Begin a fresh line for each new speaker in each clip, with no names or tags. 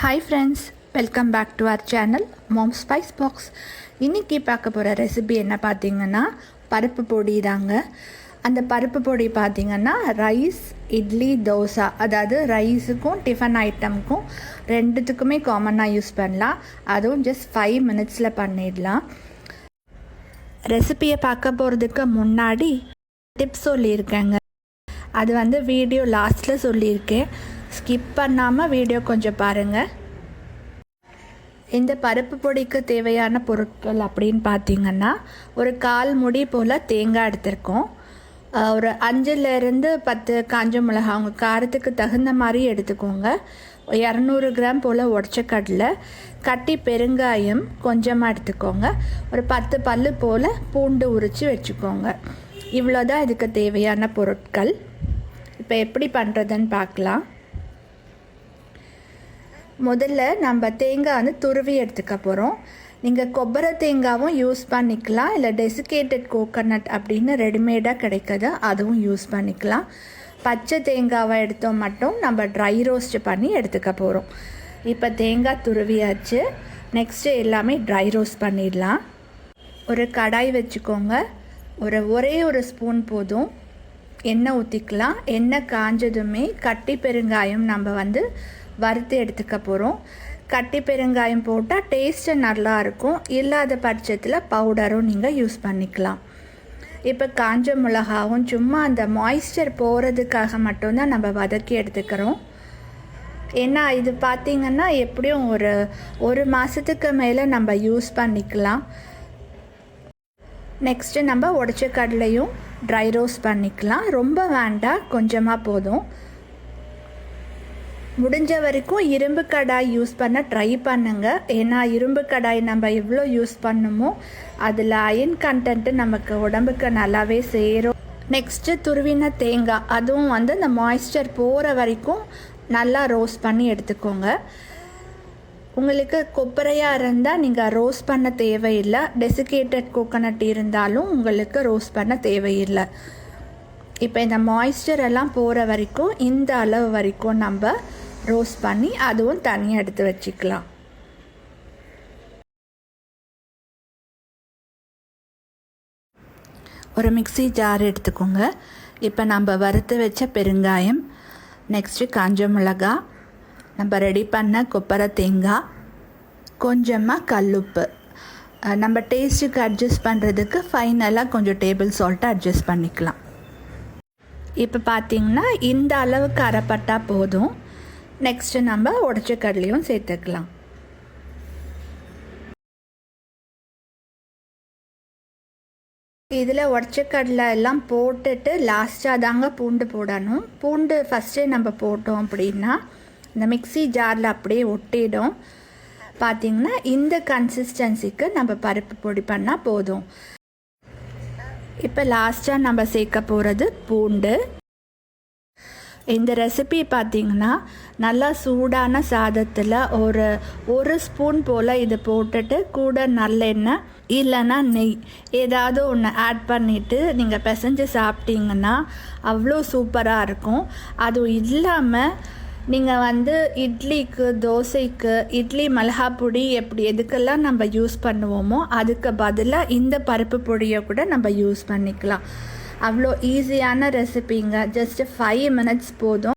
Hi friends, welcome back to our channel Mom Spice Box. இன்றைக்கி பார்க்க போகிற recipe என்ன பார்த்திங்கன்னா பருப்பு பொடி தாங்க. அந்த பருப்பு பொடி பார்த்திங்கன்னா ரைஸ், இட்லி, தோசை, அதாவது ரைஸுக்கும் டிஃபன் ஐட்டமுக்கும் ரெண்டுத்துக்குமே காமனாக யூஸ் பண்ணலாம். அதுவும் ஜஸ்ட் 5 minutesல பண்ணிடலாம். ரெசிபியை பார்க்க போகிறதுக்கு முன்னாடி டிப்ஸ் சொல்லியிருக்கேங்க. அது வீடியோ லாஸ்ட்டில் சொல்லியிருக்கேன். ஸ்கிப் பண்ணாமல் வீடியோ கொஞ்சம் பாருங்கள். இந்த பருப்பு பொடிக்கு தேவையான பொருட்கள் அப்படின்னு பார்த்திங்கன்னா ஒரு 1/4 முடி போல் தேங்காய் எடுத்திருக்கோம். ஒரு 5லேருந்து 10 காஞ்ச மிளகாய் அவங்க காரத்துக்கு தகுந்த மாதிரி எடுத்துக்கோங்க. 200 கிராம் போல் உடச்ச கடலை, கட்டி பெருங்காயம் கொஞ்சமாக எடுத்துக்கோங்க. ஒரு 10 பல்லு போல் பூண்டு உரித்து வச்சுக்கோங்க. இவ்வளோதான் இதுக்கு தேவையான பொருட்கள். இப்போ எப்படி பண்ணுறதுன்னு பார்க்கலாம். முதல்ல நம்ம தேங்காய் துருவி எடுத்துக்க போகிறோம். நீங்கள் கொப்பரை தேங்காவும் யூஸ் பண்ணிக்கலாம், இல்லை டெசிகேட்டட் கோகோனட் அப்படின்னு ரெடிமேடாக கிடைக்குது, அதுவும் யூஸ் பண்ணிக்கலாம். பச்சை தேங்காவை எடுத்தோம் மட்டும் நம்ம ட்ரை ரோஸ்ட் பண்ணி எடுத்துக்க போகிறோம். இப்போ தேங்காய் துருவியாச்சு. நெக்ஸ்ட்டு எல்லாமே ட்ரை ரோஸ்ட் பண்ணிடலாம். ஒரு கடாய் வச்சுக்கோங்க. ஒரே ஒரு ஸ்பூன் போதும். எண்ணெய் ஊற்றிக்கலாம். எண்ணெய் காஞ்சதுமே கட்டி பெருங்காயம் நம்ம வறுத்து எடுத்துக்க போகிறோம். கட்டி பெருங்காயம் போட்டால் டேஸ்ட்டு நல்லாயிருக்கும். இல்லாத பட்சத்தில் பவுடரும் நீங்கள் யூஸ் பண்ணிக்கலாம். இப்போ காஞ்ச மிளகாவும் சும்மா அந்த மாய்ஸ்சர் போகிறதுக்காக மட்டும்தான் நம்ம வதக்கி எடுத்துக்கிறோம். ஏன்னா இது பார்த்திங்கன்னா எப்படியும் ஒரு மாதத்துக்கு மேலே நம்ம யூஸ் பண்ணிக்கலாம். நெக்ஸ்ட்டு நம்ம உடச்ச கடலையும் ட்ரை ரோஸ்ட் பண்ணிக்கலாம். ரொம்ப வேண்டாம், கொஞ்சமாக போதும். முடிஞ்ச வரைக்கும் இரும்பு கடாய் யூஸ் பண்ண ட்ரை பண்ணுங்க. ஏன்னா இரும்பு கடாய் நம்ம எவ்வளோ யூஸ் பண்ணுமோ அதில் அயன் கண்டென்ட்டு நமக்கு உடம்புக்கு நல்லாவே சேரும். நெக்ஸ்ட்டு துருவின தேங்காய், அதுவும் இந்த மாய்ஸ்சர் போகிற வரைக்கும் நல்லா ரோஸ்ட் பண்ணி எடுத்துக்கோங்க. உங்களுக்கு கொப்பரையாக இருந்தால் நீங்கள் ரோஸ்ட் பண்ண தேவையில்லை. டெசிகேட்டட் கோகோனட் இருந்தாலும் உங்களுக்கு ரோஸ்ட் பண்ண தேவையில்லை. இப்போ இந்த மாய்ஸ்சர் எல்லாம் போகிற வரைக்கும் இந்த அளவு வரைக்கும் நம்ம ரோஸ்ட் பண்ணி அதுவும் தனியாக எடுத்து வச்சுக்கலாம். ஒரு மிக்ஸி ஜார் எடுத்துக்கோங்க. இப்போ நம்ம வறுத்து வச்ச பெருங்காயம், நெக்ஸ்ட்டு காஞ்ச மிளகாய், நம்ம ரெடி பண்ண கொப்பரை தேங்காய், கொஞ்சமாக கல்லுப்பு, நம்ம டேஸ்ட்டுக்கு அட்ஜஸ்ட் பண்ணுறதுக்கு ஃபைனலாக கொஞ்சம் டேபிள் சால்ட்டை அட்ஜஸ்ட் பண்ணிக்கலாம். இப்போ பார்த்திங்கன்னா இந்த அளவுக்கு அரைப்பட்டால் போதும். நெக்ஸ்ட்டு நம்ம உடச்ச கடலையும் சேர்த்துக்கலாம். இதில் உடச்ச கடலை எல்லாம் போட்டுட்டு லாஸ்ட்டாக தாங்க பூண்டு போடணும். பூண்டு ஃபஸ்ட்டே நம்ம போட்டோம் அப்படின்னா இந்த மிக்ஸி ஜாரில் அப்படியே ஒட்டிடும். பார்த்திங்கன்னா இந்த கன்சிஸ்டன்சிக்கு நம்ம பருப்பு பொடி பண்ணால் போதும். இப்போ லாஸ்ட்டாக நம்ம சேர்க்க போகிறது பூண்டு. இந்த ரெசிபி பார்த்திங்கன்னா நல்லா சூடான சாதத்தில் ஒரு ஸ்பூன் போல் இது போட்டுட்டு கூட நல்லெண்ணெய் இல்லைன்னா நெய் ஏதாவது ஒன்று ஆட் பண்ணிவிட்டு நீங்கள் பிசைஞ்சு சாப்பிட்டீங்கன்னா அவ்வளோ சூப்பராக இருக்கும். அதுவும் இல்லாமல் நீங்கள் இட்லிக்கு, தோசைக்கு, இட்லி மிளகாப்பொடி எதுக்கெல்லாம் நம்ம யூஸ் பண்ணுவோமோ அதுக்கு பதிலாக இந்த பருப்பு பொடியை கூட நம்ம யூஸ் பண்ணிக்கலாம். அவ்வளோ ஈஸியான ரெசிபிங்க. ஜஸ்ட்டு 5 minutes போதும்.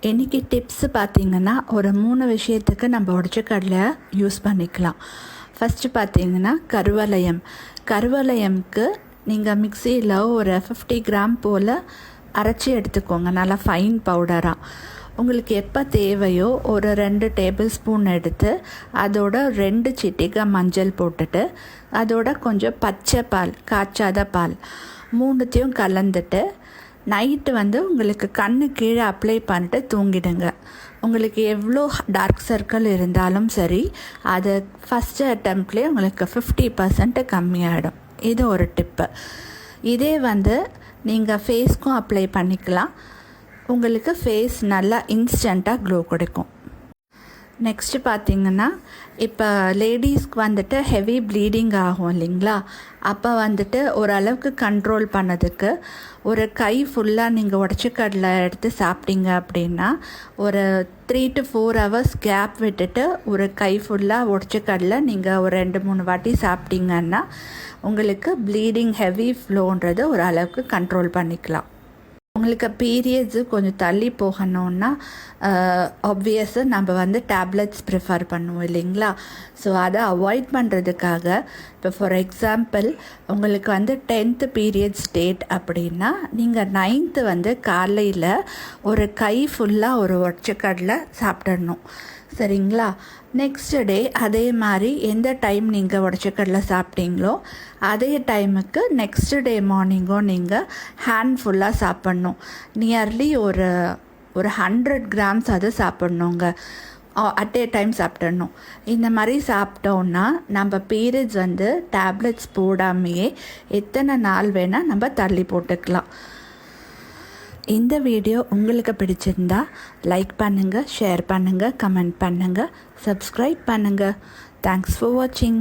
இன்றைக்கி டிப்ஸு பார்த்திங்கன்னா ஒரு 3 விஷயத்துக்கு நம்ம உடச்ச கடலை யூஸ் பண்ணிக்கலாம். ஃபஸ்ட்டு பார்த்திங்கன்னா கருவளையம்க்கு நீங்கள் மிக்சியில் ஒரு 50 கிராம் போல் அரைச்சி எடுத்துக்கோங்க, நல்லா ஃபைன் பவுடராக. உங்களுக்கு எப்போ தேவையோ ஒரு 2 டேபிள் ஸ்பூன் எடுத்து அதோட 2 சிட்டிகை மஞ்சள் போட்டுட்டு அதோட கொஞ்சம் பச்சை பால், காய்ச்சாத பால், 3த்தையும் கலந்துட்டு நைட்டு உங்களுக்கு கண்ணு கீழே அப்ளை பண்ணிட்டு தூங்கிடுங்க. உங்களுக்கு எவ்வளோ டார்க் சர்க்கிள் இருந்தாலும் சரி, அது ஃபஸ்ட்டு அட்டம்ப்ட்லேயே உங்களுக்கு 50% கம்மியாகிடும். இது ஒரு டிப்பு. இதே நீங்கள் ஃபேஸ்க்கும் அப்ளை பண்ணிக்கலாம். உங்களுக்கு ஃபேஸ் நல்லா இன்ஸ்டண்ட்டாக க்ளோ கொடுக்கும். நெக்ஸ்ட்டு பார்த்திங்கன்னா, இப்போ லேடீஸ்க்கு வந்துட்டு ஹெவி ப்ளீடிங் ஆகும் இல்லைங்களா? அப்போ வந்துட்டு ஓரளவுக்கு கண்ட்ரோல் பண்ணதுக்கு ஒரு கை ஃபுல்லாக நீங்கள் உடச்சக்கடலை எடுத்து சாப்பிட்டீங்க அப்படின்னா, ஒரு 3 to 4 hours கேப் விட்டுட்டு ஒரு கை ஃபுல்லாக உடச்சக்கடலை நீங்கள் ஒரு 2-3 வாட்டி சாப்பிட்டீங்கன்னா உங்களுக்கு ப்ளீடிங் ஹெவி ஃப்ளோன்றது ஓரளவுக்கு கண்ட்ரோல் பண்ணிக்கலாம். உங்களுக்கு பீரியட்ஸு கொஞ்சம் தள்ளி போகணுன்னா ஆப்வியஸாக நம்ம வந்து டேப்லெட்ஸ் ப்ரிஃபர் பண்ணுவோம் இல்லைங்களா? ஸோ அதை அவாய்ட் பண்ணுறதுக்காக இப்போ ஃபார் எக்ஸாம்பிள் உங்களுக்கு வந்து 10th பீரியட்ஸ் டேட் அப்படின்னா நீங்கள் 9th வந்து காலையில் ஒரு கை ஃபுல்லாக ஒரு ஒற்றைக்கடலை சாப்பிடணும், சரிங்களா? நெக்ஸ்ட் டே அதே மாதிரி எந்த டைம் நீங்கள் உடச்சக்கடலை சாப்பிட்டீங்களோ அதே டைமுக்கு நெக்ஸ்ட் டே மார்னிங்கும் நீங்கள் ஹேண்ட் ஃபுல்லாக சாப்பிட்ணும். நியர்லி ஒரு 100 grams அது சாப்பிட்ணுங்க, அட் ஏ டைம் சாப்பிட்ணும். இந்த மாதிரி சாப்பிட்டோன்னா நம்ம பீரியட்ஸ் வந்து டேப்லெட்ஸ் போடாமையே எத்தனை நாள் வேணால் நம்ம தள்ளி போட்டுக்கலாம். இந்த வீடியோ உங்களுக்கு பிடிச்சிருந்தா லைக் பண்ணுங்கள், ஷேர் பண்ணுங்கள், கமெண்ட் பண்ணுங்கள், சப்ஸ்கிரைப் பண்ணுங்கள். தேங்க்ஸ் ஃபார் வாட்சிங்.